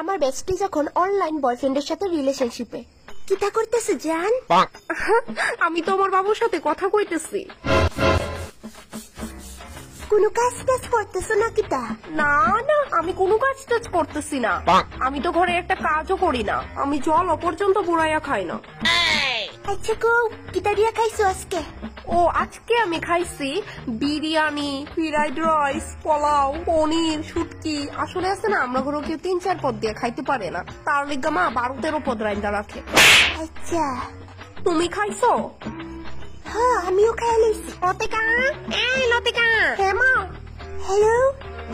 আমার বেস্টি যখন অনলাইন বয়ফ্রেন্ডের সাথে রিলেশনশিপে। কিটা করতেছে জান? আমি তো আমার বাবুর সাথে কথা কইতেছি। কোনো কাজ টাজ করতেছো না কিটা? না না, আমি কোনো কাজ টাজ করতেছি না। আমি তো ঘরে একটা কাজও করি না। আমি জল পর্যন্ত বুড়াইয়া খাই না। আচ্ছা গো, কিটা দিয়া খাইছো আজকে? ও আজকে আমি খাইছি বিরিয়ানি, ফ্রাইড রাইস, পোলাও, পনির, শুটকি। আসলে আছে না, আমরা ঘরে কেউ 3-4 পদ দিয়ে খাইতে পারে না, তার লিগা মা 12-13 পদ রাইন্দা রাখে। আচ্ছা, তুমি খাইছো? হ্যাঁ আমিও খাই লইছি। লতিকা, এই লতিকা। হ্যাঁ মা। হ্যালো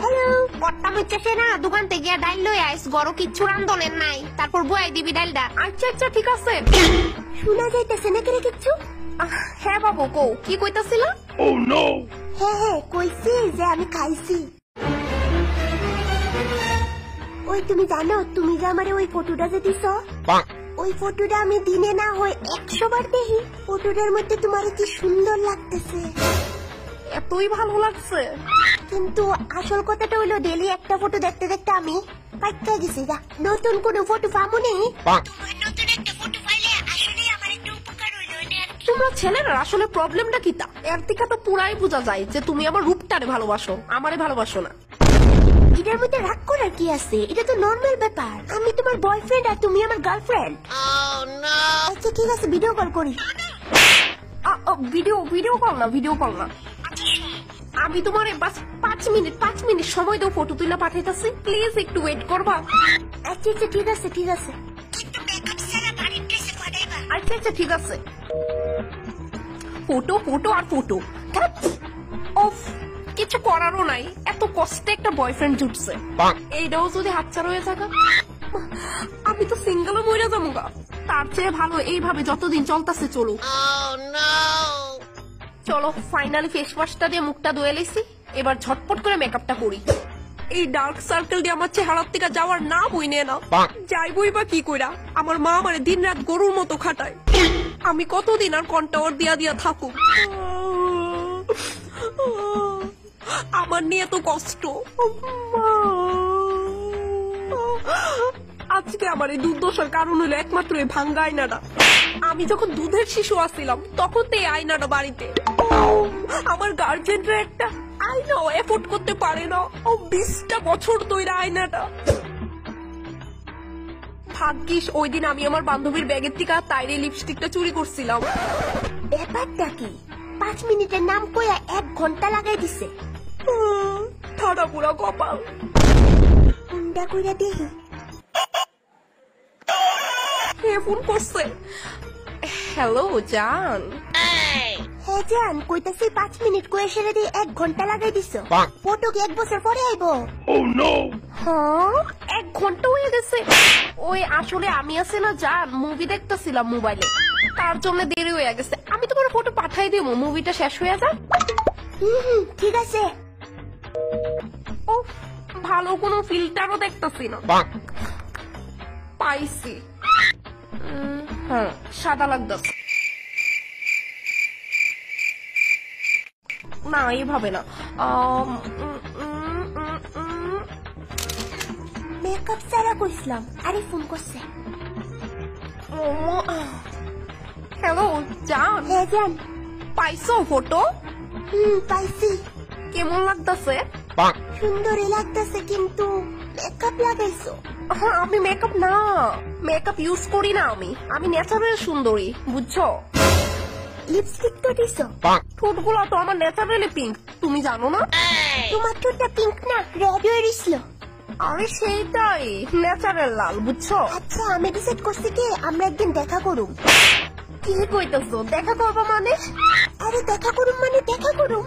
হ্যালো, কট্টা মিচ্ছে না দোকান থেকে গিয়া ডাইল লই আইস, গরো কিচ্ছু রান্ধনের নাই, তারপর বুয়াই দিবি ডাইলটা। আচ্ছা আচ্ছা ঠিক আছে। শোনা যাইতেছে না কেরে কিচ্ছু? হ্যাঁ বাবু, কো কি কইতাছিল? হ্যাঁ হ্যাঁ কইছি যে আমি খাইছি। ওই তুমি জানো, তুমি যে আমারে ওই ফটোটা যে দিছো, ওই ফটোটা আমি দিনে না হয় 100 বার দেখি। ফটোটার মধ্যে তোমার কি সুন্দর লাগতেছে। এতই ভালো লাগছে? কিন্তু আসল কথাটা হইলো, ডেলি একটা ফটো দেখতে দেখতে আমি পাইকা গেছি। নতুন কোনো ফটো পামুনি। তোমার নতুন একটা ফটো পাইলে আসলে আমার একটু উপকার হইলো। তোমরা ছেলেরা আসলে প্রবলেমটা কি তা? এর থেকে তো পুরাই বোঝা যায় যে তুমি আমার রূপটারে ভালোবাসো, আমারে ভালোবাসো না। এটার মধ্যে রাগ করার কি আছে? এটা তো নর্মাল ব্যাপার। আমি তোমার বয়ফ্রেন্ড আর তুমি আমার গার্লফ্রেন্ড। আচ্ছা ঠিক আছে, ভিডিও কল করি। ভিডিও কল না, ভিডিও কল না। আমি তোমারে বাস 5 মিনিট সময় দাও, ফটো তুইলা পাঠাইতাছি। প্লিজ একটু ওয়েট করবা। আচ্ছা আচ্ছা ঠিক আছে ঠিক আছে। আচ্ছা আচ্ছা ঠিক আছে। ফটো ফটো আর ফটো। অফ, কিছু করারও নাই। এত কষ্টে একটা বয়ফ্রেন্ড জুটছে, এইটাও যদি হাতছাড়া হয়ে থাকা, আমি তো সিঙ্গেলও মরে যাবো গা। তার চেয়ে ভালো এইভাবে যতদিন চলতেছে চলুক। চলো ফাইনালি ফেস ওয়াশটা দিয়ে মুখটা ধুয়ে লেছি, এবার ঝটপট করে মেকআপটা করি। এই ডার্ক সার্কেল দিয়ে আমার চেহারার থেকে যাওয়ার না বইনে না। যাইবই বা কি কইরা? আমার মা আমারে দিন রাত গরুর মতো খাটায়। আমি কতদিন আর কন্টাওয়ার দিয়া দিয়া থাকুক? আমার নিয়ে তো কষ্ট। আজকে আমার এই দুর্দশার কারণ হলো একমাত্র এই ভাঙ্গা আয়নাটা। আমি যখন দুধের শিশু আসছিলাম তখন তো এই আয়নাটা বাড়িতে। আমার গার্জেনরা একটা আয়নাও এফোর্ড করতে পারে না। 20টা বছর ধরে আয়নাটা। ভাগ্যিস ওই দিন আমি আমার বান্ধবীর ব্যাগের থেকে তাইরে লিপস্টিকটা চুরি করছিলাম। ব্যাপারটা কি? 5 মিনিটের নাম কইয়া 1 ঘন্টা লাগাই দিছে। ঠাডা পুরা কপাল। কুন্ডা কইরা দেখি। ফোন করছে। হ্যালো জান। হ্যাঁ জান, কইতাছি 5 মিনিট কইয়া সেরে দিয়ে 1 ঘন্টা লাগাই দিছো। ফটো কি 1 বছর পরে আইবো? হ্যাঁ 1 ঘন্টা হয়ে গেছে। ওই আসলে আমি আছে না জান, মুভি দেখতেছিলাম মোবাইলে, তার জন্য দেরি হয়ে গেছে। আমি তোমার ফটো পাঠাই দিব, মুভিটা শেষ হয়ে যাক। ঠিক আছে। ও ভালো কোনো ফিল্টারও দেখতেছি না। পাইছি। হ্যাঁ সাদা লাগতেছে না, এইভাবে না। মেকআপ সারা কইছিলাম। আরে ফোন করছে। হ্যালো জান। হ্যাঁ জান। পাইছো ফটো? পাইছি। কেমন লাগতেছে? সুন্দরই লাগতেছে, কিন্তু মেকআপ লাগাইছো। আমি মেকআপ না, মেকআপ ইউজ করি না। আমি ন্যাচারাল সুন্দরী, বুঝছো? লিপস্টিক তো দিছো। ঠোঁটগুলো তো আমার ন্যাচারালি পিঙ্ক, তুমি জানো না? তোমার ঠোঁটটা পিঙ্ক না, রেড হয়ে গেছিল। আরে সেইটাই ন্যাচারাল লাল, বুঝছো? আচ্ছা আমি ডিসাইড করছি কি আমরা একদিন দেখা করুম। কি কইতেছো দেখা করবা মানে? আরে দেখা করুম মানে দেখা করুম।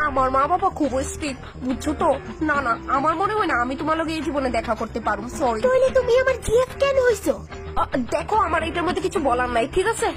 আমার মা বাবা খুব স্ট্রিক্ট, বুঝছো তো? না না, আমার মনে হয় না আমি তোমার লগে এই জীবনে দেখা করতে পারবো। সরি। তাহলে তুমি আমার জিএফ কেন হইছো? দেখো আমার এটার মধ্যে কিছু বলার নাই, ঠিক আছে?